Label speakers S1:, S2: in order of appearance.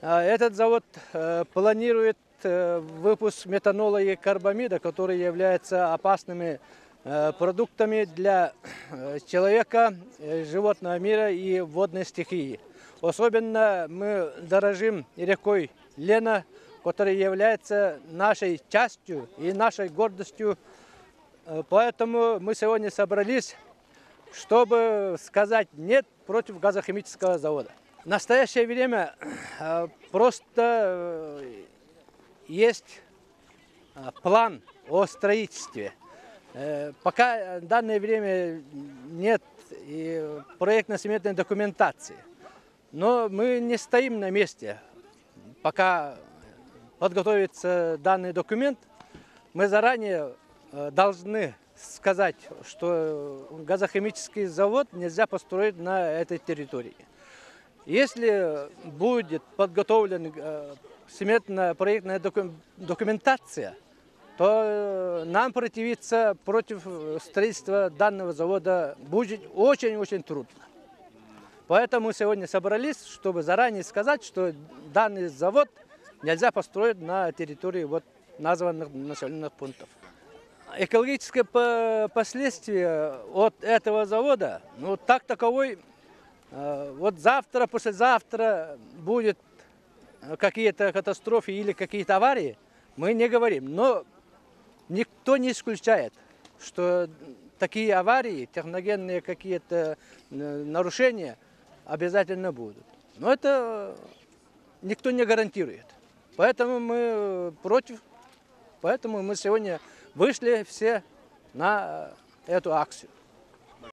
S1: Этот завод планирует выпуск метанола и карбамида, которые являются опасными продуктами для человека, животного мира и водной стихии. Особенно мы дорожим рекой Лена, которая является нашей частью и нашей гордостью. Поэтому мы сегодня собрались, чтобы сказать «нет» против газохимического завода. В настоящее время просто есть план о строительстве. Пока в данное время нет проектно-сметной документации. Но мы не стоим на месте. Пока подготовится данный документ, мы заранее должны сказать, что газохимический завод нельзя построить на этой территории. Если будет подготовлена сметно-проектная документация, то нам противиться против строительства данного завода будет очень-очень трудно. Поэтому сегодня собрались, чтобы заранее сказать, что данный завод нельзя построить на территории вот названных населенных пунктов. Экологическое последствие от этого завода, ну так таковой, вот завтра, послезавтра будет какие-то катастрофы или какие-то аварии, мы не говорим. Но никто не исключает, что такие аварии, техногенные какие-то нарушения обязательно будут. Но это никто не гарантирует. Поэтому мы против, поэтому мы сегодня вышли все на эту акцию.